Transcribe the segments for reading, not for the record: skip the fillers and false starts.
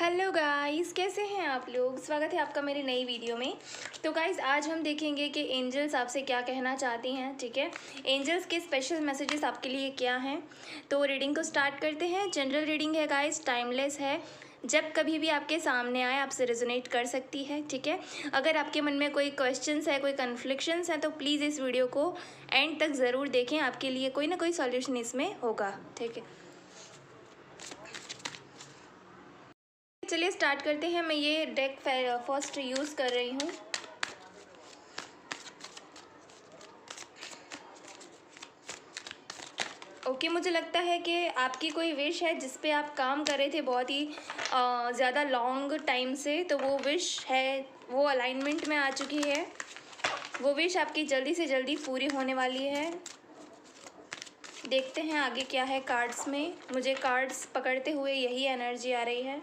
Hello guys, कैसे हैं आप लोग। स्वागत है आपका मेरी नई वीडियो में। तो गाइस आज हम देखेंगे कि एंजल्स आपसे क्या कहना चाहती हैं। ठीक है, एंजल्स के स्पेशल मैसेजेस आपके लिए क्या हैं। तो रीडिंग को स्टार्ट करते हैं। जनरल रीडिंग है गाइस, टाइमलेस है, जब कभी भी आपके सामने आए आपसे रेजोनेट कर सकती है। ठीक है, अगर आपके मन में कोई क्वेश्चंस है, कोई कन्फ्लिक्शंस है, तो प्लीज़ इस वीडियो को एंड तक ज़रूर देखें, आपके लिए कोई ना कोई सॉल्यूशन इसमें होगा। ठीक है, चलिए स्टार्ट करते हैं। मैं ये डेक फर्स्ट यूज़ कर रही हूँ। ओके, मुझे लगता है कि आपकी कोई विश है जिस पे आप काम कर रहे थे बहुत ही ज़्यादा लॉन्ग टाइम से, तो वो विश है, वो अलाइनमेंट में आ चुकी है। वो विश आपकी जल्दी से जल्दी पूरी होने वाली है। देखते हैं आगे क्या है कार्ड्स में। मुझे कार्ड्स पकड़ते हुए यही एनर्जी आ रही है।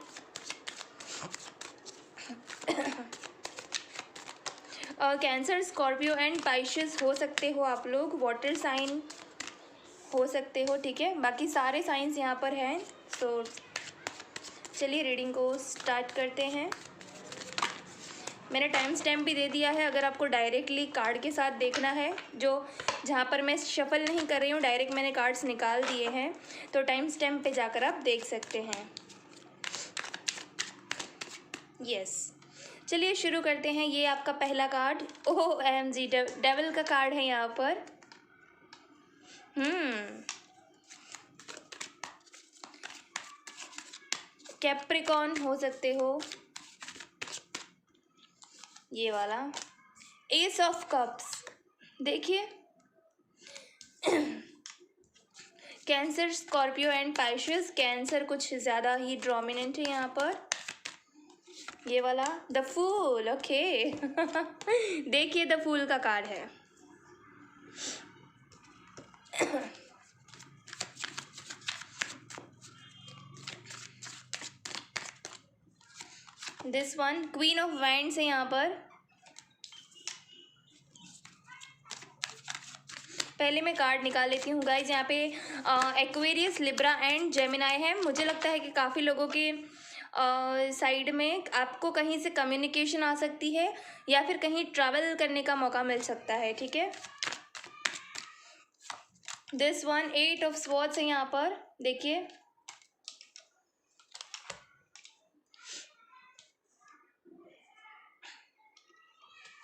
कैंसर, स्कॉर्पियो एंड पाइशियस हो सकते हो आप लोग, वाटर साइन हो सकते हो। ठीक है, बाकी सारे साइंस यहाँ पर हैं। तो चलिए रीडिंग को स्टार्ट करते हैं। मैंने टाइम स्टैम्प भी दे दिया है, अगर आपको डायरेक्टली कार्ड के साथ देखना है, जो जहाँ पर मैं शफल नहीं कर रही हूँ, डायरेक्ट मैंने कार्ड्स निकाल दिए हैं, तो टाइम स्टैम्प पे जाकर आप देख सकते हैं। यस, चलिए शुरू करते हैं। ये आपका पहला कार्ड, ओह एमजी, डेविल का कार्ड है यहाँ पर। कैप्रिकॉन हो सकते हो, ये वाला एस ऑफ कप्स। देखिए, कैंसर, स्कॉर्पियो एंड पाइशियस। कैंसर कुछ ज़्यादा ही डोमिनेंट है यहाँ पर। ये वाला द फूल, ओके। देखिए, द फूल का कार्ड है। This one queen of wands है यहाँ पर। पहले मैं कार्ड निकाल लेती हूँ गाइज। यहाँ पे एक्वेरियस, लिब्रा एंड जेमिनाई है। मुझे लगता है कि काफ़ी लोगों के साइड में आपको कहीं से कम्युनिकेशन आ सकती है या फिर कहीं ट्रैवल करने का मौका मिल सकता है। ठीक है, this one eight of swords है यहाँ पर। देखिए,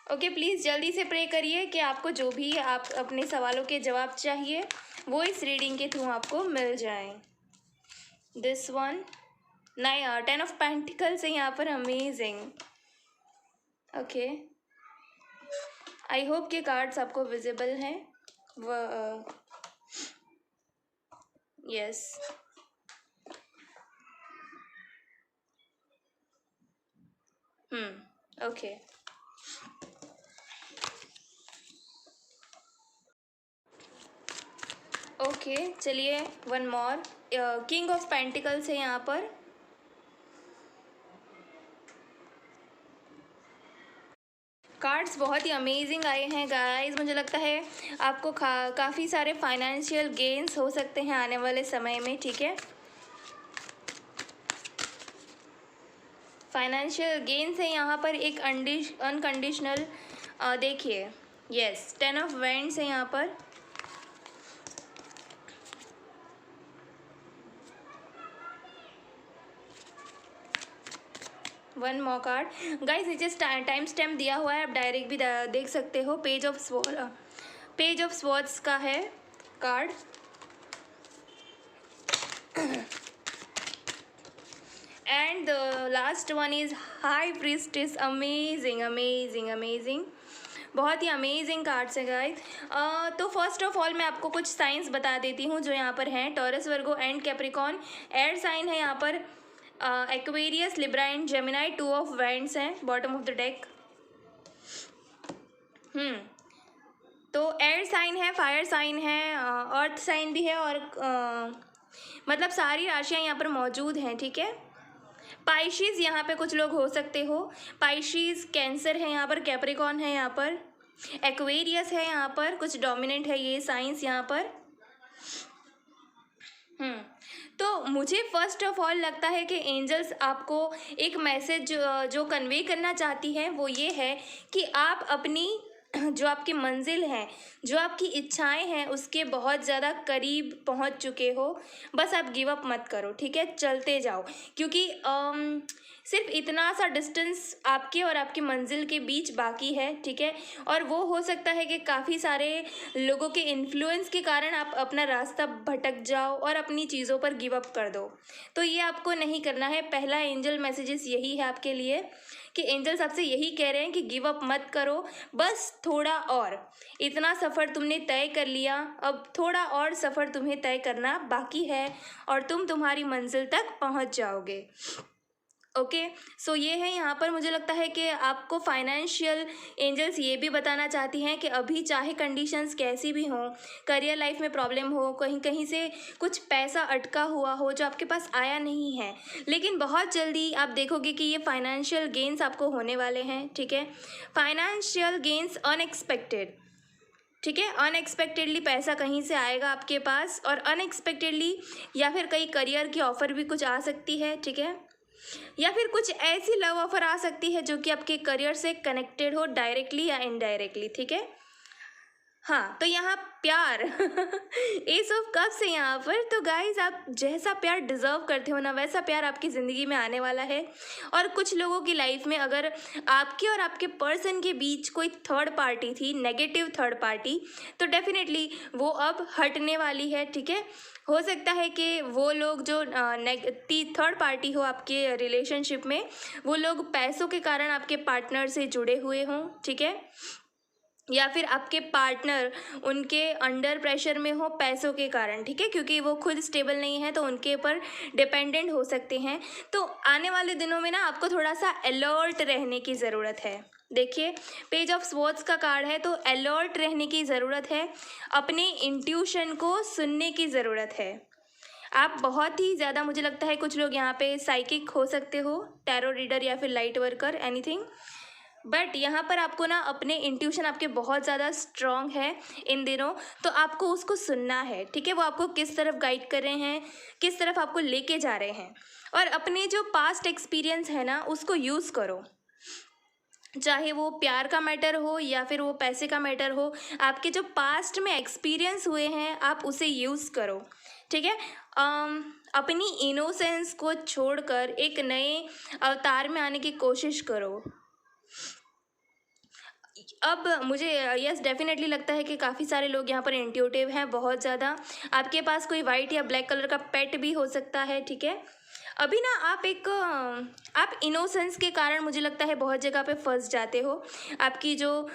ओके, प्लीज़ जल्दी से प्रे करिए कि आपको जो भी आप अपने सवालों के जवाब चाहिए वो इस रीडिंग के थ्रू आपको मिल जाए। दिस वन नया 10 ऑफ पेंटिकल्स है यहाँ पर। Amazing, okay. आई होप के कार्ड्स आपको विजिबल हैं। Yes, okay. ओके, चलिए one more, king of pentacles है यहाँ पर। कार्ड्स बहुत ही अमेजिंग आए हैं गाइस। मुझे लगता है आपको काफ़ी सारे फाइनेंशियल गेन्स हो सकते हैं आने वाले समय में। ठीक है, फाइनेंशियल गेन्स है यहाँ पर। एक अनकंडीशनल, देखिए, यस, 10 ऑफ वैंड्स है यहाँ पर। वन मोर कार्ड गाइस, नीचे टाइम स्टैम्प दिया हुआ है, आप डायरेक्ट भी देख सकते हो। पेज ऑफ स्वॉर्ड्स का है card. And the last one is high priestess. Amazing amazing amazing, बहुत ही अमेजिंग कार्ड्स हैं गाइस। तो फर्स्ट ऑफ ऑल मैं आपको कुछ साइंस बता देती हूँ जो यहाँ पर हैं। Taurus, Virgo and Capricorn air sign है यहाँ पर। Aquarius, Libra and Gemini. 2 of wands हैं बॉटम ऑफ द डेक। तो एयर साइन है, फायर साइन है, अर्थ साइन भी है, और मतलब सारी राशियाँ यहाँ पर मौजूद हैं। ठीक है, पाइशीज यहाँ पे कुछ लोग हो सकते हो। पाइशीज, कैंसर है यहाँ पर, कैप्रिकॉन है यहाँ पर, एक्वेरियस है यहाँ पर, कुछ डोमिनेंट है ये साइंस यहाँ पर। हम्म तो मुझे फर्स्ट ऑफ ऑल लगता है कि एंजल्स आपको एक मैसेज जो कन्वे करना चाहती है वो ये है कि आप अपनी जो आपकी मंजिल है, जो आपकी इच्छाएं हैं, उसके बहुत ज़्यादा करीब पहुंच चुके हो। बस आप गिव अप मत करो, ठीक है, चलते जाओ। क्योंकि सिर्फ इतना सा डिस्टेंस आपके और आपकी मंजिल के बीच बाकी है, ठीक है। और वो हो सकता है कि काफ़ी सारे लोगों के इन्फ्लुएंस के कारण आप अपना रास्ता भटक जाओ और अपनी चीज़ों पर गिव अप कर दो। तो ये आपको नहीं करना है। पहला एंजल मैसेजेस यही है आपके लिए कि एंजल्स आपसे यही कह रहे हैं कि गिव अप मत करो, बस थोड़ा और। इतना सफ़र तुमने तय कर लिया, अब थोड़ा और सफ़र तुम्हें तय करना बाकी है और तुम तुम्हारी मंजिल तक पहुंच जाओगे। ओके, सो ये है। यहाँ पर मुझे लगता है कि आपको फाइनेंशियल एंजल्स ये भी बताना चाहती हैं कि अभी चाहे कंडीशंस कैसी भी हों, करियर लाइफ में प्रॉब्लम हो, कहीं कहीं से कुछ पैसा अटका हुआ हो जो आपके पास आया नहीं है, लेकिन बहुत जल्दी आप देखोगे कि ये फाइनेंशियल गेंस आपको होने वाले हैं, ठीक है। फाइनेंशियल गेंस अनएक्सपेक्टेड, ठीक है, अनएक्सपेक्टेडली पैसा कहीं से आएगा आपके पास, और अनएक्सपेक्टेडली या फिर कई करियर की ऑफ़र भी कुछ आ सकती है, ठीक है। या फिर कुछ ऐसी लव ऑफर आ सकती है जो कि आपके करियर से कनेक्टेड हो, डायरेक्टली या इनडायरेक्टली, ठीक है। हाँ, तो यहाँ प्यार एस ऑफ कप्स है यहाँ पर। तो गाइज, आप जैसा प्यार डिज़र्व करते हो ना, वैसा प्यार आपकी ज़िंदगी में आने वाला है। और कुछ लोगों की लाइफ में अगर आपके और आपके पर्सन के बीच कोई थर्ड पार्टी थी, नेगेटिव थर्ड पार्टी, तो डेफिनेटली वो अब हटने वाली है, ठीक है। हो सकता है कि वो लोग जो थर्ड पार्टी हो आपके रिलेशनशिप में, वो लोग पैसों के कारण आपके पार्टनर से जुड़े हुए हों, ठीक है। या फिर आपके पार्टनर उनके अंडर प्रेशर में हो पैसों के कारण, ठीक है, क्योंकि वो खुद स्टेबल नहीं है तो उनके ऊपर डिपेंडेंट हो सकते हैं। तो आने वाले दिनों में ना आपको थोड़ा सा अलर्ट रहने की ज़रूरत है। देखिए, पेज ऑफ स्वॉर्ड्स का कार्ड है, तो अलर्ट रहने की ज़रूरत है, अपने इंट्यूशन को सुनने की ज़रूरत है। आप बहुत ही ज़्यादा, मुझे लगता है कुछ लोग यहाँ पे साइकिक हो सकते हो, टैरो रीडर या फिर लाइट वर्कर, एनीथिंग। बट यहाँ पर आपको ना अपने इंट्यूशन आपके बहुत ज़्यादा स्ट्रॉन्ग है इन दिनों, तो आपको उसको सुनना है, ठीक है। वो आपको किस तरफ गाइड कर रहे हैं, किस तरफ आपको लेके जा रहे हैं, और अपने जो पास्ट एक्सपीरियंस है ना उसको यूज़ करो। चाहे वो प्यार का मैटर हो या फिर वो पैसे का मैटर हो, आपके जो पास्ट में एक्सपीरियंस हुए हैं आप उसे यूज़ करो, ठीक है। अपनी इनोसेंस को छोड़कर एक नए अवतार में आने की कोशिश करो। अब मुझे यस डेफिनेटली लगता है कि काफ़ी सारे लोग यहाँ पर इंट्यूटिव हैं, बहुत ज़्यादा। आपके पास कोई वाइट या ब्लैक कलर का पेट भी हो सकता है, ठीक है। अभी ना आप इनोसेंस के कारण मुझे लगता है बहुत जगह पे फंस जाते हो। आपकी जो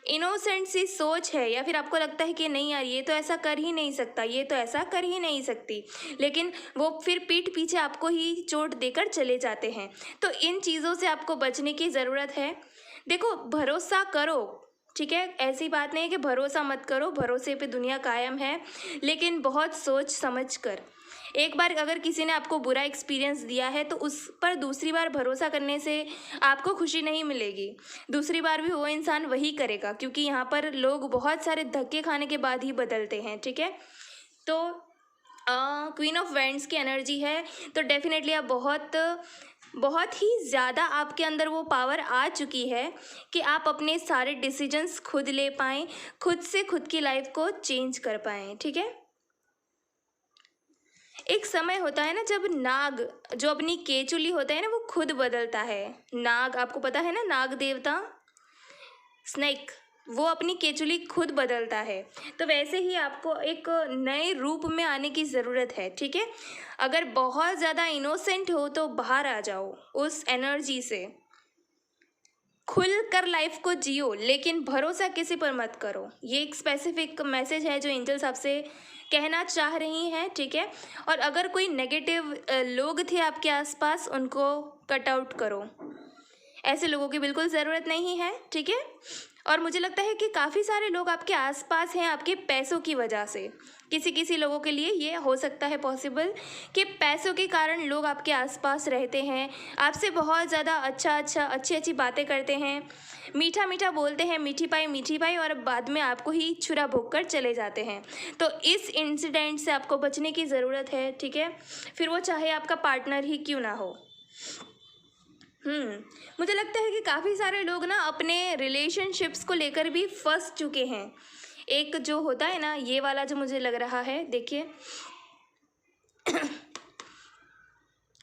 इनोसेंट सी सोच है, या फिर आपको लगता है कि नहीं यार ये तो ऐसा कर ही नहीं सकता, ये तो ऐसा कर ही नहीं सकती, लेकिन वो फिर पीठ पीछे आपको ही चोट देकर चले जाते हैं। तो इन चीज़ों से आपको बचने की ज़रूरत है। देखो, भरोसा करो, ठीक है, ऐसी बात नहीं है कि भरोसा मत करो, भरोसे पे दुनिया कायम है, लेकिन बहुत सोच समझ कर। एक बार अगर किसी ने आपको बुरा एक्सपीरियंस दिया है तो उस पर दूसरी बार भरोसा करने से आपको खुशी नहीं मिलेगी। दूसरी बार भी वो इंसान वही करेगा, क्योंकि यहाँ पर लोग बहुत सारे धक्के खाने के बाद ही बदलते हैं, ठीक है। तो क्वीन ऑफ वैंड्स की एनर्जी है, तो डेफिनेटली आप बहुत ही ज़्यादा आपके अंदर वो पावर आ चुकी है कि आप अपने सारे डिसीजंस खुद ले पाएँ, खुद से खुद की लाइफ को चेंज कर पाएँ, ठीक है। एक समय होता है ना जब नाग जो अपनी केचुली होता है ना वो खुद बदलता है। नाग, आपको पता है ना, नाग देवता, स्नेक, वो अपनी केचुली खुद बदलता है। तो वैसे ही आपको एक नए रूप में आने की ज़रूरत है, ठीक है। अगर बहुत ज़्यादा इनोसेंट हो तो बाहर आ जाओ उस एनर्जी से, खुल कर लाइफ को जियो, लेकिन भरोसा किसी पर मत करो। ये एक स्पेसिफिक मैसेज है जो एंजल्स आपसे कहना चाह रही हैं, ठीक है। और अगर कोई नेगेटिव लोग थे आपके आसपास, उनको कट आउट करो, ऐसे लोगों की बिल्कुल ज़रूरत नहीं है, ठीक है। और मुझे लगता है कि काफ़ी सारे लोग आपके आसपास हैं आपके पैसों की वजह से। किसी किसी लोगों के लिए ये हो सकता है पॉसिबल कि पैसों के कारण लोग आपके आसपास रहते हैं, आपसे बहुत ज़्यादा अच्छी अच्छी बातें करते हैं, मीठा मीठा बोलते हैं, मीठी पाई और बाद में आपको ही छुरा भोंक कर चले जाते हैं। तो इस इंसिडेंट से आपको बचने की ज़रूरत है, ठीक है, फिर वो चाहे आपका पार्टनर ही क्यों ना हो। मुझे लगता है कि काफ़ी सारे लोग ना अपने रिलेशनशिप्स को लेकर भी फंस चुके हैं। एक जो होता है ना, ये वाला जो मुझे लग रहा है, देखिए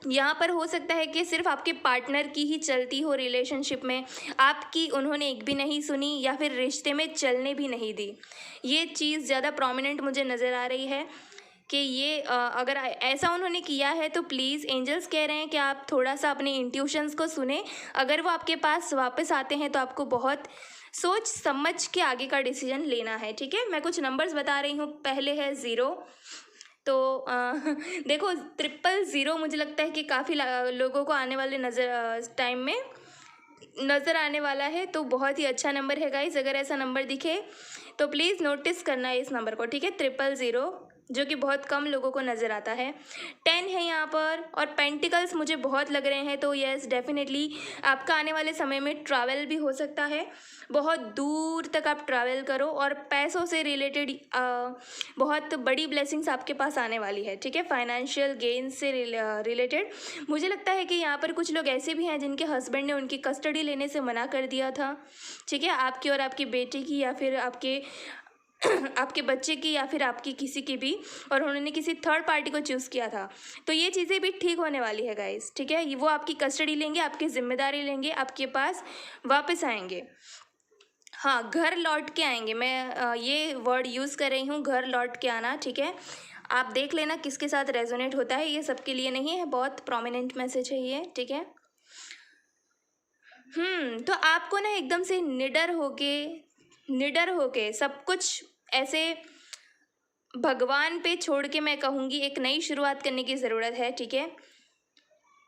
यहाँ पर हो सकता है कि सिर्फ आपके पार्टनर की ही चलती हो रिलेशनशिप में, आपकी उन्होंने एक भी नहीं सुनी या फिर रिश्ते में चलने भी नहीं दी। ये चीज़ ज़्यादा प्रोमिनेंट मुझे नज़र आ रही है कि ये अगर ऐसा उन्होंने किया है तो प्लीज़ एंजल्स कह रहे हैं कि आप थोड़ा सा अपने इंट्यूशंस को सुने। अगर वो आपके पास वापस आते हैं तो आपको बहुत सोच समझ के आगे का डिसीजन लेना है, ठीक है। मैं कुछ नंबर्स बता रही हूँ। पहले है 0, तो देखो 000 मुझे लगता है कि काफ़ी लोगों को आने वाले टाइम में नज़र आने वाला है, तो बहुत ही अच्छा नंबर है गाइस। अगर ऐसा नंबर दिखे तो प्लीज़ नोटिस करना है इस नंबर को, ठीक है। 000 जो कि बहुत कम लोगों को नज़र आता है। 10 है यहाँ पर, और पेंटिकल्स मुझे बहुत लग रहे हैं, तो यस डेफिनेटली आपका आने वाले समय में ट्रैवल भी हो सकता है। बहुत दूर तक आप ट्रैवल करो और पैसों से रिलेटेड बहुत बड़ी ब्लेसिंग्स आपके पास आने वाली है, ठीक है। फाइनेंशियल गेन से रिलेटेड मुझे लगता है कि यहाँ पर कुछ लोग ऐसे भी हैं जिनके हस्बैंड ने उनकी कस्टडी लेने से मना कर दिया था, ठीक है, आपकी और आपकी बेटी की या फिर आपके आपके बच्चे की या फिर आपकी किसी की भी, और उन्होंने किसी थर्ड पार्टी को चूज़ किया था। तो ये चीज़ें भी ठीक होने वाली है गाइस, ठीक है। वो आपकी कस्टडी लेंगे, आपकी जिम्मेदारी लेंगे, आपके पास वापस आएंगे। हाँ, घर लौट के आएंगे। मैं ये वर्ड यूज़ कर रही हूँ, घर लौट के आना, ठीक है। आप देख लेना किसके साथ रेजोनेट होता है, ये सबके लिए नहीं है, बहुत प्रोमिनेंट मैसेज है ये, ठीक है। तो आपको ना एकदम से निडर होके सब कुछ ऐसे भगवान पे छोड़ के, मैं कहूँगी एक नई शुरुआत करने की ज़रूरत है, ठीक है।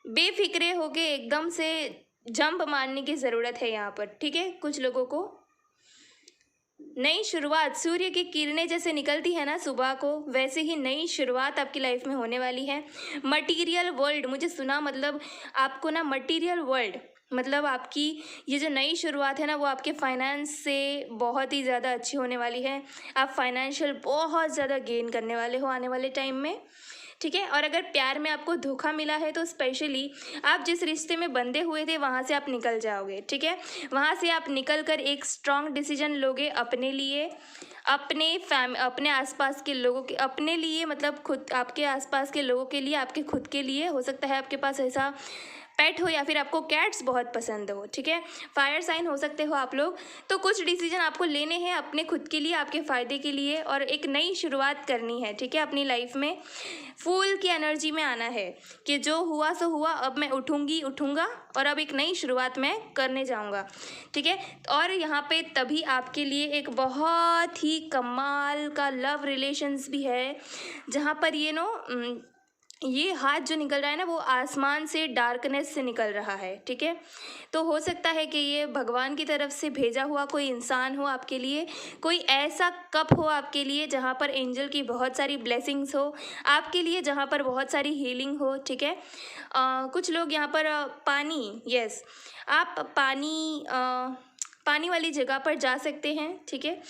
बेफिक्रे होके एकदम से जंप मारने की ज़रूरत है यहाँ पर, ठीक है। कुछ लोगों को नई शुरुआत, सूर्य की किरणें जैसे निकलती है ना सुबह को, वैसे ही नई शुरुआत आपकी लाइफ में होने वाली है। मटीरियल वर्ल्ड मुझे सुना, मतलब आपको ना मटीरियल वर्ल्ड, मतलब आपकी ये जो नई शुरुआत है ना, वो आपके फाइनेंस से बहुत ही ज़्यादा अच्छी होने वाली है। आप फाइनेंशियल बहुत ज़्यादा गेन करने वाले हो आने वाले टाइम में, ठीक है। और अगर प्यार में आपको धोखा मिला है तो स्पेशली आप जिस रिश्ते में बंधे हुए थे वहाँ से आप निकल जाओगे, ठीक है। वहाँ से आप निकल कर एक स्ट्रॉन्ग डिसीजन लोगे अपने लिए, अपने आसपास के लोगों के, अपने लिए मतलब खुद, आपके आसपास के लोगों के लिए, आपके खुद के लिए। हो सकता है आपके पास ऐसा पेट हो या फिर आपको कैट्स बहुत पसंद हो, ठीक है। फायर साइन हो सकते हो आप लोग। तो कुछ डिसीजन आपको लेने हैं अपने खुद के लिए, आपके फ़ायदे के लिए, और एक नई शुरुआत करनी है, ठीक है। अपनी लाइफ में फूल की एनर्जी में आना है कि जो हुआ सो हुआ, अब मैं उठूँगा और अब एक नई शुरुआत मैं करने जाऊँगा, ठीक है। और यहाँ पे तभी आपके लिए एक बहुत ही कमाल का लव रिलेशंस भी है, जहाँ पर ये हाथ जो निकल रहा है ना, वो आसमान से, डार्कनेस से निकल रहा है, ठीक है। तो हो सकता है कि ये भगवान की तरफ से भेजा हुआ कोई इंसान हो आपके लिए, कोई ऐसा कप हो आपके लिए जहाँ पर एंजल की बहुत सारी ब्लेसिंग्स हो आपके लिए, जहाँ पर बहुत सारी हीलिंग हो, ठीक है। कुछ लोग यहाँ पर पानी, यस, आप पानी वाली जगह पर जा सकते हैं, ठीक है।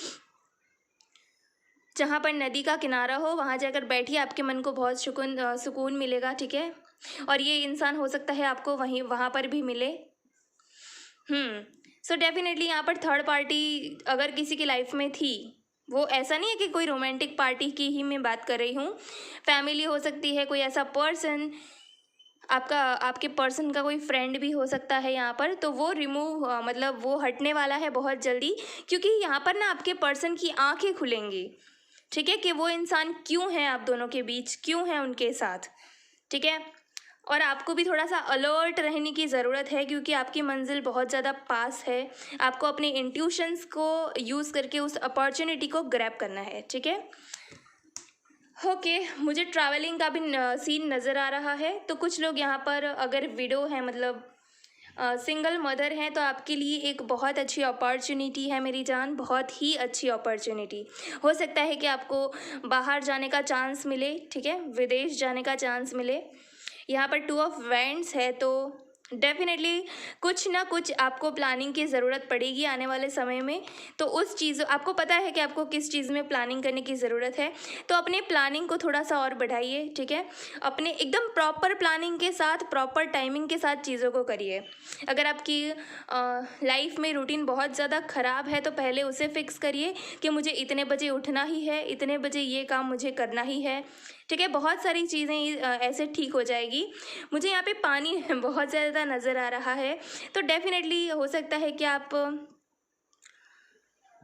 जहाँ पर नदी का किनारा हो वहाँ जाकर बैठिए, आपके मन को बहुत सुकून मिलेगा, ठीक है। और ये इंसान हो सकता है आपको वहाँ पर भी मिले। सो डेफिनेटली यहाँ पर थर्ड पार्टी अगर किसी की लाइफ में थी, वो ऐसा नहीं है कि कोई रोमांटिक पार्टी की ही मैं बात कर रही हूँ, फैमिली हो सकती है, कोई ऐसा पर्सन, आपके पर्सन का कोई फ्रेंड भी हो सकता है यहाँ पर। तो वो मतलब वो हटने वाला है बहुत जल्दी, क्योंकि यहाँ पर ना आपके पर्सन की आंखें खुलेंगी, ठीक है, कि वो इंसान क्यों है आप दोनों के बीच, क्यों है उनके साथ, ठीक है। और आपको भी थोड़ा सा अलर्ट रहने की ज़रूरत है, क्योंकि आपकी मंजिल बहुत ज़्यादा पास है। आपको अपने इंट्यूशंस को यूज़ करके उस अपॉर्चुनिटी को ग्रैब करना है, ठीक है। ओके, मुझे ट्रैवलिंग का भी सीन नज़र आ रहा है। तो कुछ लोग यहाँ पर अगर विडो हैं, मतलब सिंगल मदर हैं तो आपके लिए एक बहुत अच्छी अपॉर्चुनिटी है मेरी जान, बहुत ही अच्छी अपॉर्चुनिटी। हो सकता है कि आपको बाहर जाने का चांस मिले, ठीक है, विदेश जाने का चांस मिले। यहाँ पर 2 ऑफ वैंड्स है तो डेफिनेटली कुछ ना कुछ आपको प्लानिंग की ज़रूरत पड़ेगी आने वाले समय में। तो उस चीज़ आपको पता है कि आपको किस चीज़ में प्लानिंग करने की ज़रूरत है, तो अपने प्लानिंग को थोड़ा सा और बढ़ाइए, ठीक है। अपने एकदम प्रॉपर प्लानिंग के साथ, प्रॉपर टाइमिंग के साथ चीज़ों को करिए। अगर आपकी लाइफ में रूटीन बहुत ज़्यादा ख़राब है तो पहले उसे फिक्स करिए कि मुझे इतने बजे उठना ही है, इतने बजे ये काम मुझे करना ही है, ठीक है। बहुत सारी चीज़ें ऐसे ठीक हो जाएगी। मुझे यहाँ पे पानी बहुत ज़्यादा नज़र आ रहा है, तो डेफिनेटली हो सकता है कि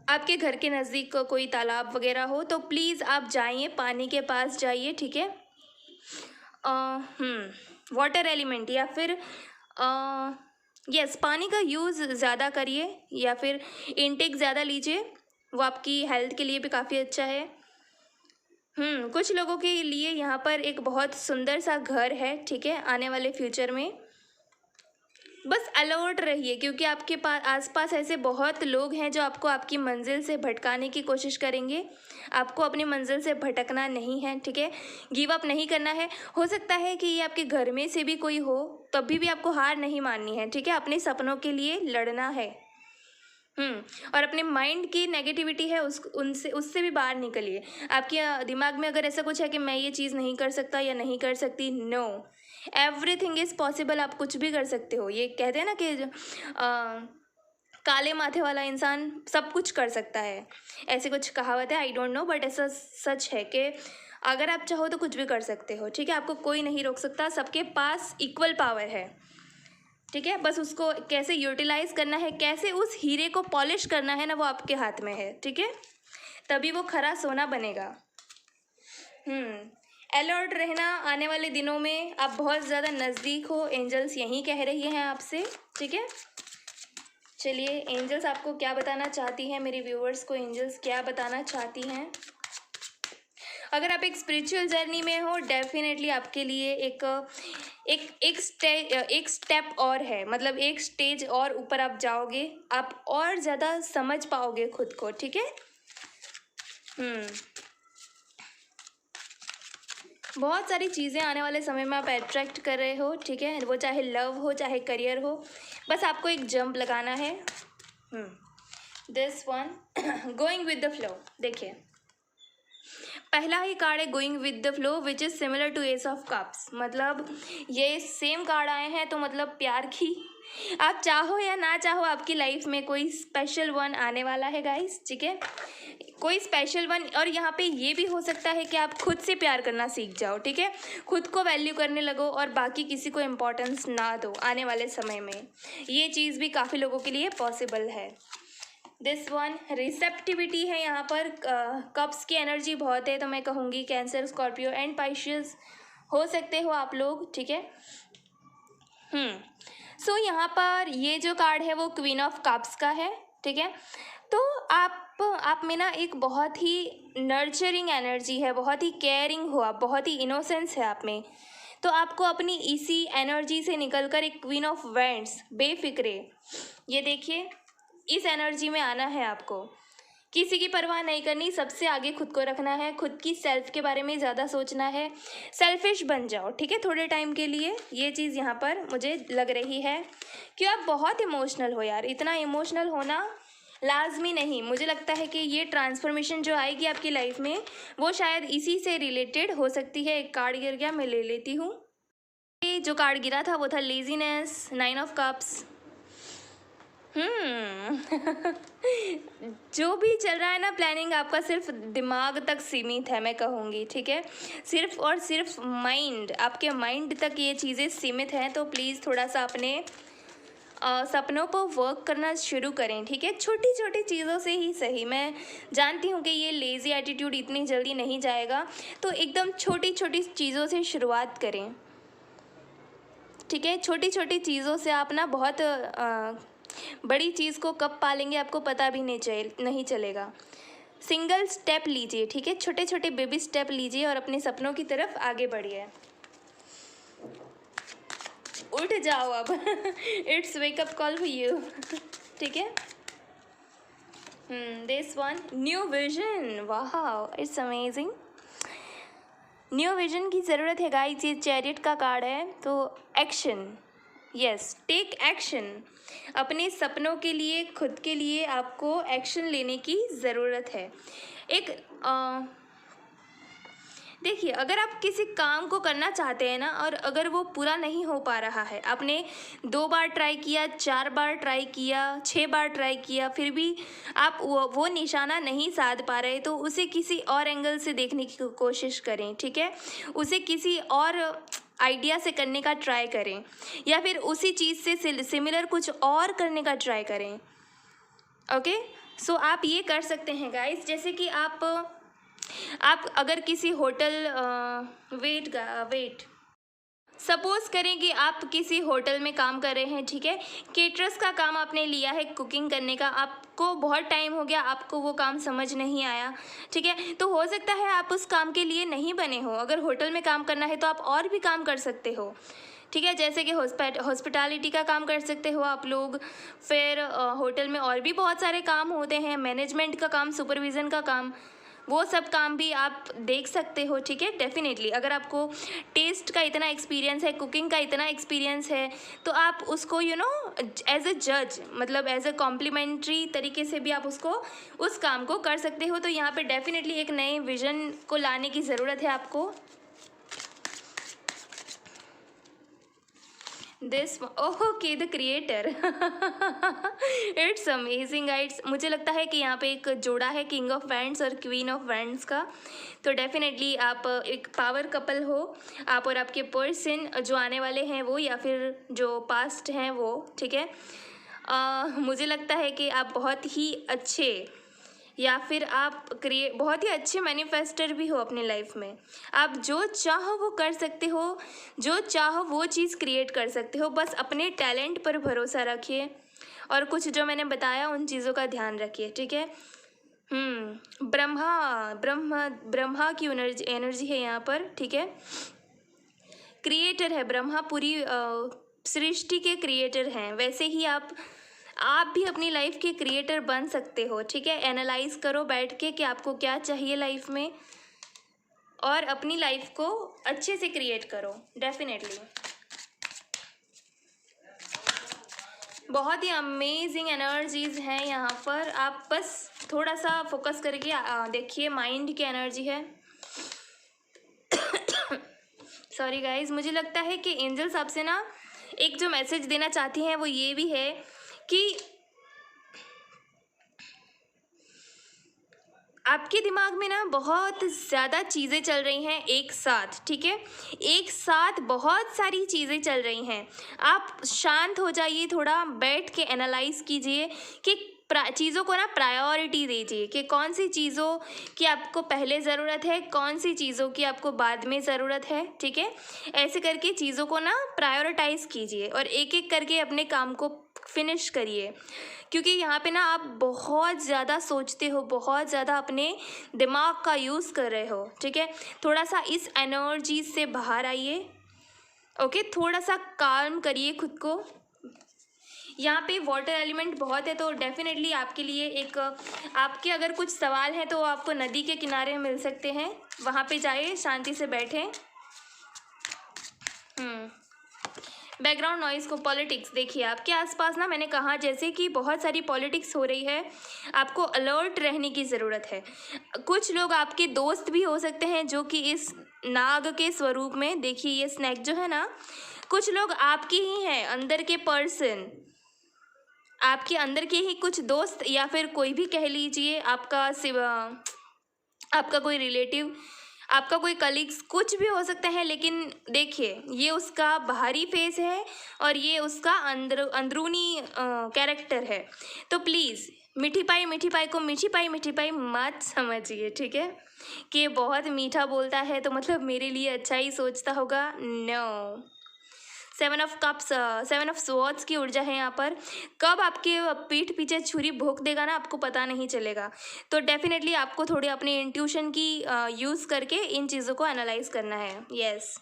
आपके घर के नज़दीक कोई तालाब वगैरह हो तो प्लीज़ आप जाइए, पानी के पास जाइए, ठीक है। वाटर एलिमेंट या फिर यस, पानी का यूज़ ज़्यादा करिए या फिर इनटेक ज़्यादा लीजिए, वो आपकी हेल्थ के लिए भी काफ़ी अच्छा है। कुछ लोगों के लिए यहाँ पर एक बहुत सुंदर सा घर है, ठीक है, आने वाले फ्यूचर में। बस अलर्ट रहिए क्योंकि आपके पास आसपास ऐसे बहुत लोग हैं जो आपको आपकी मंजिल से भटकाने की कोशिश करेंगे। आपको अपनी मंजिल से भटकना नहीं है, ठीक है, गिव अप नहीं करना है। हो सकता है कि ये आपके घर में से भी कोई हो, तभी भी आपको हार नहीं माननी है, ठीक है। अपने सपनों के लिए लड़ना है। और अपने माइंड की नेगेटिविटी है उससे भी बाहर निकलिए। आपके दिमाग में अगर ऐसा कुछ है कि मैं ये चीज़ नहीं कर सकता या नहीं कर सकती, नो, एवरीथिंग इज़ पॉसिबल। आप कुछ भी कर सकते हो। ये कहते हैं ना कि काले माथे वाला इंसान सब कुछ कर सकता है, ऐसी कुछ कहावत है, आई डोंट नो, बट ऐसा सच है कि अगर आप चाहो तो कुछ भी कर सकते हो, ठीक है। आपको कोई नहीं रोक सकता, सबके पास इक्वल पावर है, ठीक है। बस उसको कैसे यूटिलाइज करना है, कैसे उस हीरे को पॉलिश करना है ना, वो आपके हाथ में है, ठीक है। तभी वो खरा सोना बनेगा। अलर्ट रहना, आने वाले दिनों में आप बहुत ज़्यादा नज़दीक हो, एंजल्स यही कह रही हैं आपसे, ठीक है। चलिए, एंजल्स आपको क्या बताना चाहती हैं, मेरे व्यूअर्स को एंजल्स क्या बताना चाहती हैं। अगर आप एक स्पिरिचुअल जर्नी में हो, डेफिनेटली आपके लिए एक स्टेप और है, मतलब एक स्टेज और ऊपर आप जाओगे, आप और ज़्यादा समझ पाओगे खुद को, ठीक है। बहुत सारी चीज़ें आने वाले समय में आप अट्रैक्ट कर रहे हो, ठीक है, वो चाहे लव हो चाहे करियर हो, बस आपको एक जंप लगाना है। This one going with the flow. देखिए, पहला ही कार्ड है going with the flow which is similar to ace of cups. मतलब ये सेम कार्ड आए हैं तो मतलब प्यार की, आप चाहो या ना चाहो आपकी लाइफ में कोई स्पेशल वन आने वाला है गाइस, ठीक है, कोई स्पेशल वन। और यहाँ पे ये भी हो सकता है कि आप खुद से प्यार करना सीख जाओ, ठीक है, खुद को वैल्यू करने लगो और बाकी किसी को इम्पोर्टेंस ना दो आने वाले समय में। ये चीज़ भी काफ़ी लोगों के लिए पॉसिबल है। दिस वन रिसेप्टिविटी है, यहाँ पर कप्स की एनर्जी बहुत है, तो मैं कहूँगी कैंसर, स्कॉर्पियो एंड पाइशियस हो सकते हो आप लोग, ठीक है। सो यहाँ पर ये जो कार्ड है वो क्वीन ऑफ कप्स का है, ठीक है। तो आप में ना एक बहुत ही नर्चरिंग एनर्जी है, बहुत ही केयरिंग हो आप, बहुत ही इनोसेंस है आप में। तो आपको अपनी इसी एनर्जी से निकलकर एक क्वीन ऑफ वैंड्स, बेफिक्रे, ये देखिए, इस एनर्जी में आना है आपको। किसी की परवाह नहीं करनी, सबसे आगे खुद को रखना है, खुद की सेल्फ के बारे में ज़्यादा सोचना है, सेल्फिश बन जाओ, ठीक है, थोड़े टाइम के लिए। ये चीज़ यहाँ पर मुझे लग रही है कि आप बहुत इमोशनल हो यार, इतना इमोशनल होना लाजमी नहीं। मुझे लगता है कि ये ट्रांसफॉर्मेशन जो आएगी आपकी लाइफ में वो शायद इसी से रिलेटेड हो सकती है। एक कार्ड गिर गया, मैं ले लेती हूँ। ये जो कार्ड गिरा था वो था लेजीनेस, 9 ऑफ कप्स। जो भी चल रहा है ना प्लानिंग, आपका सिर्फ दिमाग तक सीमित है, मैं कहूँगी, ठीक है, सिर्फ और सिर्फ माइंड, आपके माइंड तक ये चीज़ें सीमित हैं। तो प्लीज़ थोड़ा सा अपने सपनों पर वर्क करना शुरू करें, ठीक है, छोटी छोटी चीज़ों से ही सही। मैं जानती हूँ कि ये लेज़ी एटीट्यूड इतनी जल्दी नहीं जाएगा, तो एकदम छोटी छोटी चीज़ों से शुरुआत करें, ठीक है। छोटी छोटी चीज़ों से आप ना बहुत बड़ी चीज़ को कब पालेंगे आपको पता भी नहीं चलेगा। सिंगल स्टेप लीजिए, ठीक है, छोटे छोटे बेबी स्टेप लीजिए और अपने सपनों की तरफ आगे बढ़िए। उठ जाओ अब। It's wake up call for you. ठीक है। दिस वन न्यू विजन, वाह इट्स अमेजिंग। न्यू विजन की ज़रूरत है गाइस। ये चैरियट का कार्ड है, तो एक्शन, यस टेक एक्शन। अपने सपनों के लिए, खुद के लिए आपको एक्शन लेने की ज़रूरत है। एक देखिए, अगर आप किसी काम को करना चाहते हैं ना, और अगर वो पूरा नहीं हो पा रहा है, आपने 2 बार ट्राई किया, 4 बार ट्राई किया, 6 बार ट्राई किया, फिर भी आप वो निशाना नहीं साध पा रहे, तो उसे किसी और एंगल से देखने की कोशिश करें। ठीक है, उसे किसी और आइडिया से करने का ट्राई करें, या फिर उसी चीज़ से सिमिलर कुछ और करने का ट्राई करें। ओके, सो आप ये कर सकते हैं गाइस, जैसे कि आप अगर किसी होटल वेट सपोज करें कि आप किसी होटल में काम कर रहे हैं। ठीक है, केटरर्स का काम आपने लिया है, कुकिंग करने का। आपको बहुत टाइम हो गया, आपको वो काम समझ नहीं आया। ठीक है, तो हो सकता है आप उस काम के लिए नहीं बने हो। अगर होटल में काम करना है तो आप और भी काम कर सकते हो। ठीक है, जैसे कि हॉस्पिटैलिटी का काम कर सकते हो आप लोग। फिर होटल में और भी बहुत सारे काम होते हैं, मैनेजमेंट का काम, सुपरविज़न का काम, वो सब काम भी आप देख सकते हो। ठीक है, डेफिनेटली अगर आपको टेस्ट का इतना एक्सपीरियंस है, कुकिंग का इतना एक्सपीरियंस है, तो आप उसको एज अ जज, मतलब एज अ कॉम्प्लीमेंट्री तरीके से भी आप उसको उस काम को कर सकते हो। तो यहाँ पे डेफिनेटली एक नए विजन को लाने की ज़रूरत है आपको। This okay the creator, it's amazing guides. मुझे लगता है कि यहाँ पे एक जोड़ा है किंग ऑफ वैंड्स और क्वीन ऑफ वैंड्स का। तो डेफिनेटली आप एक पावर कपल हो, आप और आपके पर्सन, जो आने वाले हैं वो, या फिर जो पास्ट हैं वो। ठीक है, मुझे लगता है कि आप बहुत ही अच्छे, या फिर आप बहुत ही अच्छे मैनिफेस्टर भी हो अपनी लाइफ में। आप जो चाहो वो कर सकते हो, जो चाहो वो चीज़ क्रिएट कर सकते हो। बस अपने टैलेंट पर भरोसा रखिए, और कुछ जो मैंने बताया उन चीज़ों का ध्यान रखिए। ठीक है, ब्रह्मा की एनर्जी है यहाँ पर। ठीक है, क्रिएटर है ब्रह्मा, पूरी सृष्टि के क्रिएटर हैं। वैसे ही आप भी अपनी लाइफ के क्रिएटर बन सकते हो। ठीक है, एनालाइज करो बैठ के कि आपको क्या चाहिए लाइफ में, और अपनी लाइफ को अच्छे से क्रिएट करो। डेफिनेटली बहुत ही अमेजिंग एनर्जीज हैं यहाँ पर। आप बस थोड़ा सा फोकस करके देखिए, माइंड की एनर्जी है। सॉरी गाइज, मुझे लगता है कि एंजल्स आपसे ना एक जो मैसेज देना चाहती हैं वो ये भी है कि आपके दिमाग में ना बहुत ज़्यादा चीज़ें चल रही हैं एक साथ। ठीक है, एक साथ बहुत सारी चीज़ें चल रही हैं। आप शांत हो जाइए, थोड़ा बैठ के एनालाइज कीजिए कि चीज़ों को ना प्रायोरिटी दीजिए, कि कौन सी चीज़ों की आपको पहले ज़रूरत है, कौन सी चीज़ों की आपको बाद में ज़रूरत है। ठीक है, ऐसे करके चीज़ों को ना प्रायोरिटाइज़ कीजिए, और एक एक करके अपने काम को फिनिश करिए। क्योंकि यहाँ पे ना आप बहुत ज़्यादा सोचते हो, बहुत ज़्यादा अपने दिमाग का यूज़ कर रहे हो। ठीक है, थोड़ा सा इस एनर्जी से बाहर आइए। ओके, थोड़ा सा काम करिए खुद को। यहाँ पे वाटर एलिमेंट बहुत है, तो डेफिनेटली आपके लिए एक, आपके अगर कुछ सवाल हैं तो आपको नदी के किनारे मिल सकते हैं, वहाँ पे जाइए, शांति से बैठें। बैकग्राउंड नॉइज़ को, पॉलिटिक्स, देखिए आपके आसपास ना, मैंने कहा जैसे कि बहुत सारी पॉलिटिक्स हो रही है, आपको अलर्ट रहने की ज़रूरत है। कुछ लोग आपके दोस्त भी हो सकते हैं जो कि इस नाग के स्वरूप में, देखिए ये स्नैक जो है ना, कुछ लोग आपके ही हैं, अंदर के पर्सन, आपके अंदर के ही कुछ दोस्त, या फिर कोई भी कह लीजिए, आपका कोई रिलेटिव, आपका कोई कलीग्स, कुछ भी हो सकता है। लेकिन देखिए, ये उसका बाहरी फेस है और ये उसका अंदरूनी कैरेक्टर है। तो प्लीज़ मीठी पाई को मीठी पाई मत समझिए। ठीक है, कि ये बहुत मीठा बोलता है तो मतलब मेरे लिए अच्छा ही सोचता होगा। No, 7 of cups, 7 of swords की ऊर्जा है यहाँ पर। कब आपके पीठ पीछे छुरी भोंक देगा ना, आपको पता नहीं चलेगा। तो डेफिनेटली आपको थोड़ी अपने इंट्यूशन की यूज़ करके इन चीज़ों को एनालाइज करना है। यस,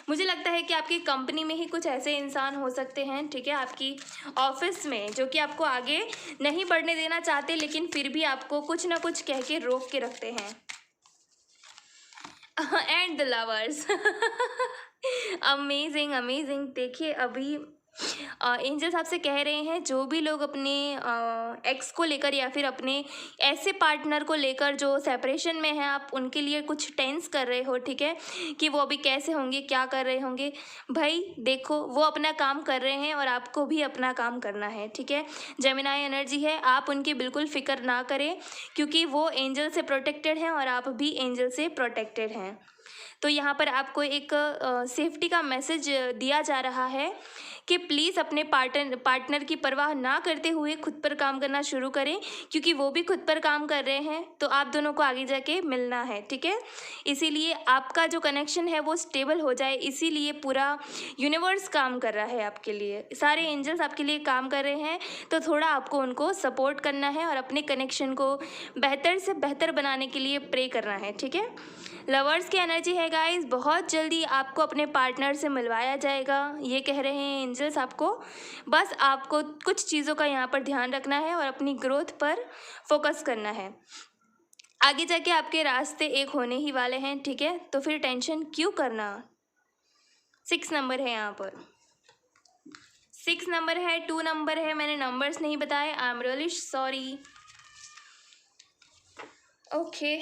मुझे लगता है कि आपकी कंपनी में ही कुछ ऐसे इंसान हो सकते हैं, ठीक है, आपकी ऑफिस में, जो कि आपको आगे नहीं बढ़ने देना चाहते, लेकिन फिर भी आपको कुछ ना कुछ कह के रोक के रखते हैं। And the lovers. Amazing amazing. देखिए अभी एंजल्स आपसे कह रहे हैं, जो भी लोग अपने एक्स को लेकर या फिर अपने ऐसे पार्टनर को लेकर जो सेपरेशन में है, आप उनके लिए कुछ टेंस कर रहे हो, ठीक है, कि वो अभी कैसे होंगे, क्या कर रहे होंगे। भाई देखो, वो अपना काम कर रहे हैं और आपको भी अपना काम करना है, ठीक है। जेमिनाई एनर्जी है, आप उनकी बिल्कुल फिक्र ना करें, क्योंकि वो एंजल से प्रोटेक्टेड हैं और आप भी एंजल से प्रोटेक्टेड हैं। तो यहाँ पर आपको एक सेफ्टी का मैसेज दिया जा रहा है कि प्लीज़ अपने पार्टनर की परवाह ना करते हुए खुद पर काम करना शुरू करें, क्योंकि वो भी खुद पर काम कर रहे हैं, तो आप दोनों को आगे जाके मिलना है, ठीक है। इसीलिए आपका जो कनेक्शन है वो स्टेबल हो जाए, इसीलिए पूरा यूनिवर्स काम कर रहा है आपके लिए, सारे एंजल्स आपके लिए काम कर रहे हैं। तो थोड़ा आपको उनको सपोर्ट करना है और अपने कनेक्शन को बेहतर से बेहतर बनाने के लिए प्रे करना है, ठीक है। लवर्स की एनर्जी है गाइस, बहुत जल्दी आपको अपने पार्टनर से मिलवाया जाएगा, ये कह रहे हैं एंजल्स आपको। बस आपको कुछ चीज़ों का यहाँ पर ध्यान रखना है और अपनी ग्रोथ पर फोकस करना है। आगे जाके आपके रास्ते एक होने ही वाले हैं, ठीक है, तो फिर टेंशन क्यों करना। 6 नंबर है यहाँ पर, 6 नंबर है, 2 नंबर है, मैंने नंबर्स नहीं बताए, I am really sorry. Okay,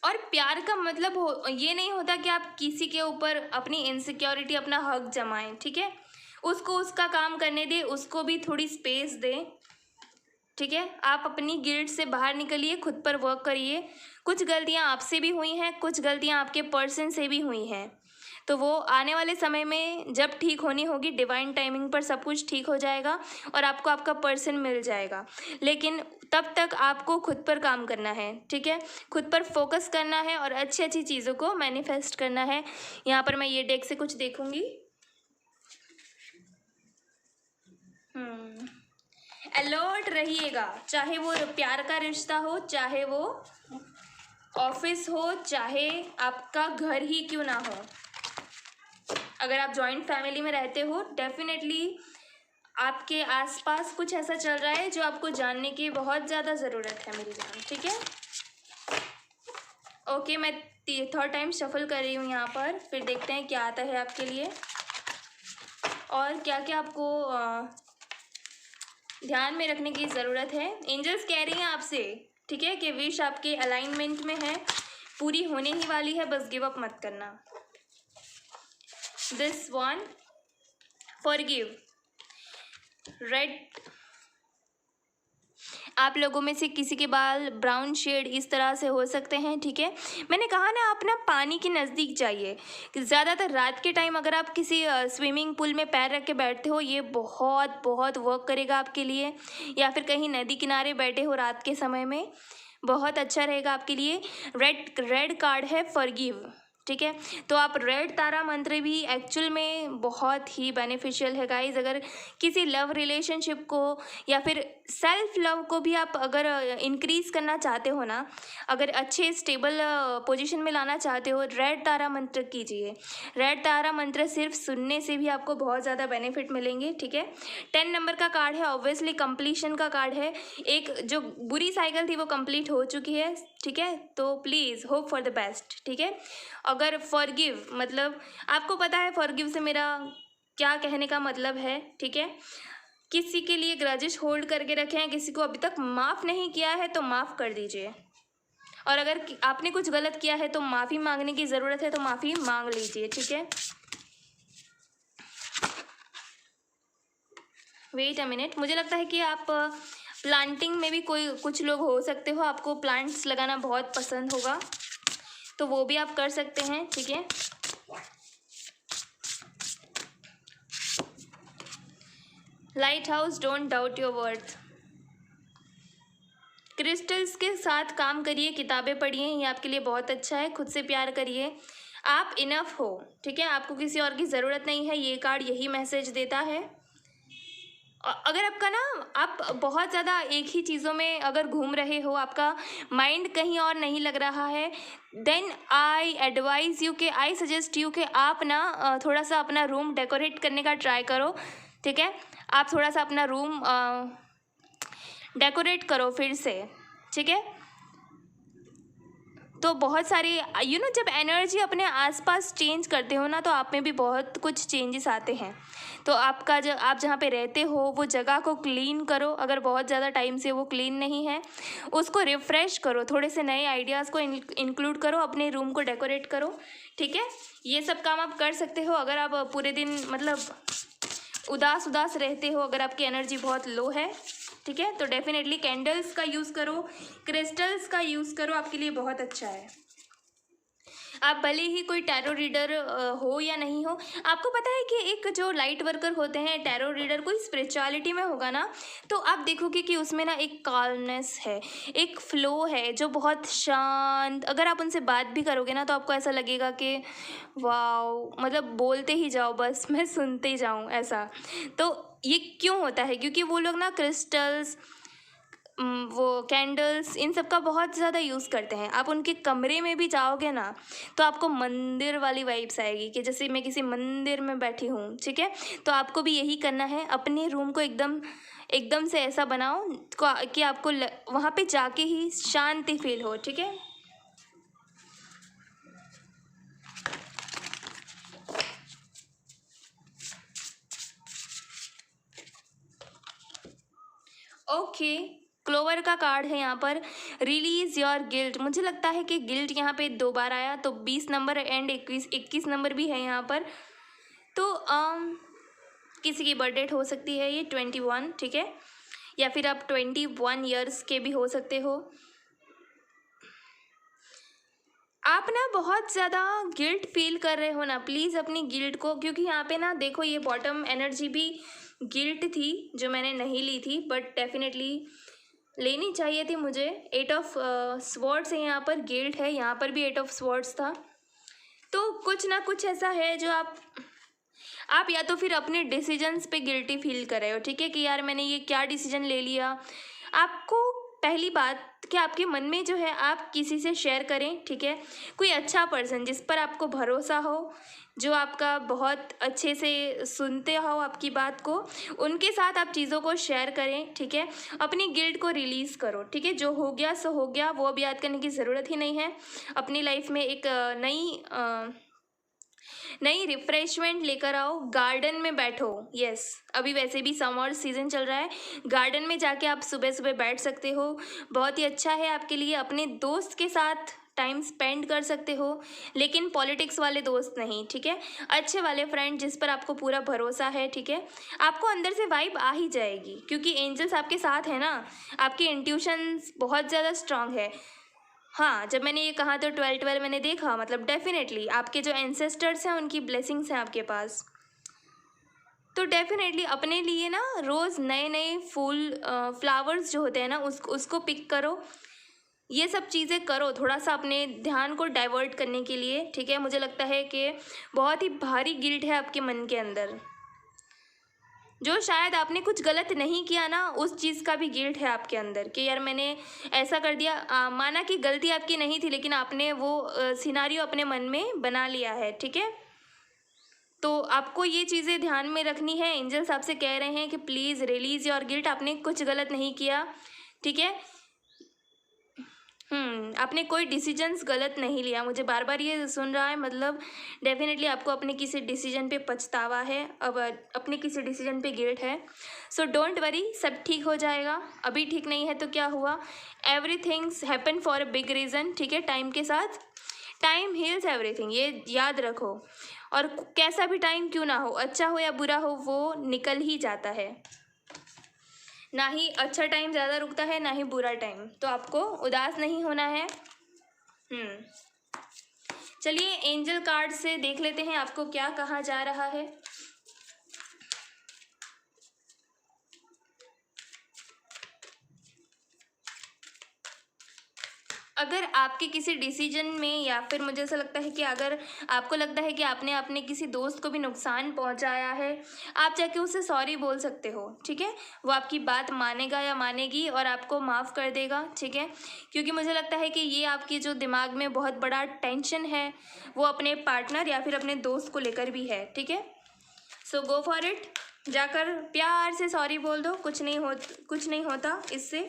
और प्यार का मतलब ये नहीं होता कि आप किसी के ऊपर अपनी इनसिक्योरिटी, अपना हक जमाएं, ठीक है। उसको उसका काम करने दें, उसको भी थोड़ी स्पेस दें, ठीक है। आप अपनी गिल्ट से बाहर निकलिए, खुद पर वर्क करिए। कुछ गलतियां आपसे भी हुई हैं, कुछ गलतियां आपके पर्सन से भी हुई हैं, तो वो आने वाले समय में जब ठीक होनी होगी, डिवाइन टाइमिंग पर सब कुछ ठीक हो जाएगा और आपको आपका पर्सन मिल जाएगा। लेकिन तब तक आपको खुद पर काम करना है, ठीक है, खुद पर फोकस करना है और अच्छी अच्छी चीज़ों को मैनिफेस्ट करना है। यहाँ पर मैं ये डेक से कुछ देखूंगी। अलर्ट रहिएगा, चाहे वो प्यार का रिश्ता हो, चाहे वो ऑफिस हो, चाहे आपका घर ही क्यों ना हो। अगर आप जॉइंट फैमिली में रहते हो, डेफिनेटली आपके आसपास कुछ ऐसा चल रहा है जो आपको जानने की बहुत ज़्यादा ज़रूरत है मेरी जान, ठीक है। ओके, मैं थर्ड टाइम शफल कर रही हूँ यहाँ पर, फिर देखते हैं क्या आता है आपके लिए और क्या क्या आपको ध्यान में रखने की ज़रूरत है। एंजल्स कह रही हैं आपसे, ठीक है, कि विश आपके अलाइनमेंट में है, पूरी होने ही वाली है, बस गिव अप मत करना। This one, forgive, red. आप लोगों में से किसी के बाल ब्राउन शेड इस तरह से हो सकते हैं, ठीक है। मैंने कहा ना, आप ना पानी के नज़दीक जाइए। ज़्यादातर रात के टाइम अगर आप किसी स्विमिंग पूल में पैर रख के बैठते हो, ये बहुत बहुत वर्क करेगा आपके लिए। या फिर कहीं नदी किनारे बैठे हो रात के समय में, बहुत अच्छा रहेगा आपके लिए। रेड कार्ड है फॉरगिव, ठीक है। तो आप रेड तारा मंत्र भी एक्चुअल में बहुत ही बेनिफिशियल है गाइज। अगर किसी लव रिलेशनशिप को या फिर सेल्फ लव को भी आप अगर इंक्रीज़ करना चाहते हो ना, अगर अच्छे स्टेबल पोजीशन में लाना चाहते हो, रेड तारा मंत्र कीजिए। रेड तारा मंत्र सिर्फ सुनने से भी आपको बहुत ज़्यादा बेनिफिट मिलेंगे, ठीक है। 10 नंबर का कार्ड है, ऑब्वियसली कंप्लीशन का कार्ड है। एक जो बुरी साइकिल थी वो कंप्लीट हो चुकी है, ठीक है। तो please hope for the best, ठीक है। अगर फॉरगिव मतलब आपको पता है फॉरगिव से मेरा क्या कहने का मतलब है, ठीक है। किसी के लिए ग्रजेस होल्ड करके रखे हैं, किसी को अभी तक माफ़ नहीं किया है तो माफ़ कर दीजिए। और अगर आपने कुछ गलत किया है तो माफ़ी मांगने की ज़रूरत है, तो माफ़ी मांग लीजिए, ठीक है। वेट अ मिनट, मुझे लगता है कि आप प्लांटिंग में भी कुछ लोग हो सकते हो, आपको प्लांट्स लगाना बहुत पसंद होगा, तो वो भी आप कर सकते हैं, ठीक है। Light house, don't doubt your worth. Crystals के साथ काम करिए, किताबें पढ़िए, ये आपके लिए बहुत अच्छा है। खुद से प्यार करिए, आप इनफ हो, ठीक है। आपको किसी और की ज़रूरत नहीं है, ये कार्ड यही मैसेज देता है। अगर आपका ना आप बहुत ज़्यादा एक ही चीज़ों में अगर घूम रहे हो, आपका माइंड कहीं और नहीं लग रहा है, देन आई सजेस्ट यू कि आप ना थोड़ा सा अपना रूम डेकोरेट करने का ट्राई करो, ठीक है। आप थोड़ा सा अपना रूम डेकोरेट करो फिर से, ठीक है। तो बहुत सारी जब एनर्जी अपने आसपास चेंज करते हो ना, तो आप में भी बहुत कुछ चेंजेस आते हैं। तो आपका जो आप जहाँ पे रहते हो वो जगह को क्लीन करो, अगर बहुत ज़्यादा टाइम से वो क्लीन नहीं है उसको रिफ़्रेश करो, थोड़े से नए आइडियाज़ को इंक्लूड करो, अपने रूम को डेकोरेट करो, ठीक है। ये सब काम आप कर सकते हो। अगर आप पूरे दिन मतलब उदास उदास रहते हो, अगर आपकी एनर्जी बहुत लो है, ठीक है, तो डेफिनेटली कैंडल्स का यूज़ करो, क्रिस्टल्स का यूज़ करो, आपके लिए बहुत अच्छा है। आप भले ही कोई टैरो रीडर हो या नहीं हो, आपको पता है कि एक जो लाइट वर्कर होते हैं, टैरो रीडर कोई स्पिरिचुअलिटी में होगा ना, तो आप देखोगे कि उसमें ना एक काल्मनेस है, एक फ्लो है जो बहुत शांत। अगर आप उनसे बात भी करोगे ना, तो आपको ऐसा लगेगा कि वाओ, मतलब बोलते ही जाओ, बस मैं सुनते ही जाऊँ ऐसा। तो ये क्यों होता है? क्योंकि वो लोग ना क्रिस्टल्स, वो कैंडल्स, इन सब का बहुत ज़्यादा यूज़ करते हैं। आप उनके कमरे में भी जाओगे ना, तो आपको मंदिर वाली वाइब्स आएगी कि जैसे मैं किसी मंदिर में बैठी हूँ, ठीक है। तो आपको भी यही करना है, अपने रूम को एकदम एकदम से ऐसा बनाओ कि आपको वहाँ पे जाके ही शांति फील हो, ठीक है। ओके, क्लोवर का कार्ड है यहाँ पर, रिलीज योर गिल्ट। मुझे लगता है कि गिल्ट यहाँ पे 2 बार आया, तो 20 नंबर एंड 21 नंबर भी है यहाँ पर। तो किसी की बर्थ डेट हो सकती है ये 21, ठीक है, या फिर आप 21 ईयर्स के भी हो सकते हो। आप ना बहुत ज़्यादा गिल्ट फील कर रहे हो ना, प्लीज़ अपनी गिल्ट को, क्योंकि यहाँ पे ना देखो ये बॉटम एनर्जी भी गिल्ट थी जो मैंने नहीं ली थी, बट डेफिनेटली लेनी चाहिए थी मुझे। 8 ऑफ स्वॉर्ड्स है यहाँ पर, गिल्ट है, यहाँ पर भी 8 ऑफ स्वॉर्ड्स था। तो कुछ ना कुछ ऐसा है जो आप या तो फिर अपने डिसीजंस पे गिल्टी फील कर रहे हो, ठीक है, कि यार मैंने ये क्या डिसीजन ले लिया। आपको पहली बात कि आपके मन में जो है आप किसी से शेयर करें, ठीक है, कोई अच्छा पर्सन जिस पर आपको भरोसा हो, जो आपका बहुत अच्छे से सुनते हो आपकी बात को, उनके साथ आप चीज़ों को शेयर करें, ठीक है। अपनी गिल्ट को रिलीज़ करो, ठीक है, जो हो गया सो हो गया, वो अब याद करने की ज़रूरत ही नहीं है। अपनी लाइफ में एक नई रिफ्रेशमेंट लेकर आओ, गार्डन में बैठो। यस, अभी वैसे भी समर सीजन चल रहा है, गार्डन में जाके आप सुबह सुबह बैठ सकते हो, बहुत ही अच्छा है आपके लिए। अपने दोस्त के साथ टाइम स्पेंड कर सकते हो, लेकिन पॉलिटिक्स वाले दोस्त नहीं, ठीक है, अच्छे वाले फ्रेंड जिस पर आपको पूरा भरोसा है, ठीक है। आपको अंदर से वाइब आ ही जाएगी, क्योंकि एंजल्स आपके साथ है ना, आपकी इंट्यूशंस बहुत ज़्यादा स्ट्रांग है। हाँ, जब मैंने ये कहा तो 12-12 मैंने देखा, मतलब डेफिनेटली आपके जो एंसेस्टर्स हैं उनकी ब्लेसिंग्स हैं आपके पास। तो डेफिनेटली अपने लिए ना रोज़ नए नए फूल, फ्लावर्स जो होते हैं ना, उसको पिक करो, ये सब चीज़ें करो थोड़ा सा अपने ध्यान को डाइवर्ट करने के लिए, ठीक है। मुझे लगता है कि बहुत ही भारी गिल्ट है आपके मन के अंदर, जो शायद आपने कुछ गलत नहीं किया ना, उस चीज़ का भी गिल्ट है आपके अंदर कि यार मैंने ऐसा कर दिया। माना कि गलती आपकी नहीं थी, लेकिन आपने वो सिनारियो अपने मन में बना लिया है, ठीक है। तो आपको ये चीज़ें ध्यान में रखनी है। एंजल्स आपसे कह रहे हैं कि प्लीज़ रिलीज़ योर गिल्ट, आपने कुछ गलत नहीं किया, ठीक है। आपने कोई डिसीजंस गलत नहीं लिया। मुझे बार बार ये सुन रहा है, मतलब डेफिनेटली आपको अपने किसी डिसीजन पे पछतावा है, अब अपने किसी डिसीजन पे गिल्ट है। सो डोंट वरी, सब ठीक हो जाएगा। अभी ठीक नहीं है तो क्या हुआ, everything's happen for a big reason, ठीक है। टाइम के साथ टाइम हील्स एवरीथिंग, ये याद रखो। और कैसा भी टाइम क्यों ना हो, अच्छा हो या बुरा हो, वो निकल ही जाता है। ना ही अच्छा टाइम ज़्यादा रुकता है, ना ही बुरा टाइम। तो आपको उदास नहीं होना है। चलिए एंजल कार्ड से देख लेते हैं आपको क्या कहा जा रहा है। अगर आपके किसी डिसीजन में या फिर मुझे ऐसा लगता है कि अगर आपको लगता है कि आपने अपने किसी दोस्त को भी नुकसान पहुंचाया है, आप जाके उसे सॉरी बोल सकते हो, ठीक है। वो आपकी बात मानेगा या मानेगी और आपको माफ़ कर देगा, ठीक है। क्योंकि मुझे लगता है कि ये आपकी जो दिमाग में बहुत बड़ा टेंशन है वो अपने पार्टनर या फिर अपने दोस्त को लेकर भी है, ठीक है। सो गो फॉर इट, जाकर प्यार से सॉरी बोल दो, कुछ नहीं होता इससे।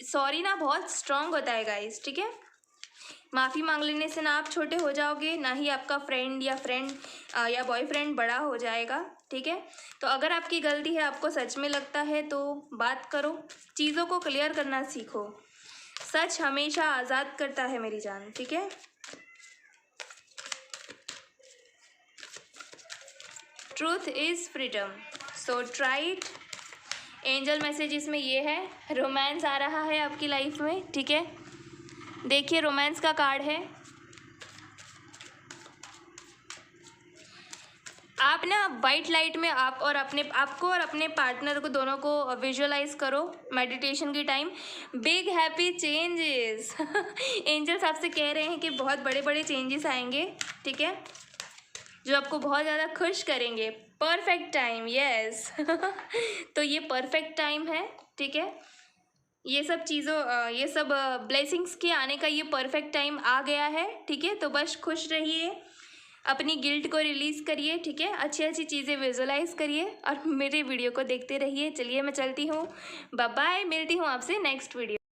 सॉरी ना बहुत स्ट्रांग होता है गाइस, ठीक है। माफ़ी मांग लेने से ना आप छोटे हो जाओगे, ना ही आपका फ्रेंड या बॉयफ्रेंड बड़ा हो जाएगा, ठीक है। तो अगर आपकी गलती है, आपको सच में लगता है, तो बात करो, चीज़ों को क्लियर करना सीखो। सच हमेशा आज़ाद करता है मेरी जान, ठीक है। Truth is freedom, so try it. Angel message इसमें ये है, रोमांस आ रहा है आपकी लाइफ में, ठीक है। देखिए रोमांस का कार्ड है। आप ना वाइट लाइट में आपको और अपने पार्टनर को, दोनों को विजुअलाइज करो मेडिटेशन की time. Big happy changes angels आपसे कह रहे हैं कि बहुत बड़े बड़े चेंजेस आएंगे, ठीक है, जो आपको बहुत ज़्यादा खुश करेंगे। परफेक्ट टाइम, यस तो ये परफेक्ट टाइम है, ठीक है। ये सब ब्लेसिंग्स के आने का ये परफेक्ट टाइम आ गया है, ठीक है। तो बस खुश रहिए, अपनी गिल्ट को रिलीज़ करिए, ठीक है। अच्छी अच्छी चीज़ें विजुअलाइज करिए और मेरे वीडियो को देखते रहिए। चलिए मैं चलती हूँ, बाय बाय, मिलती हूँ आपसे नेक्स्ट वीडियो।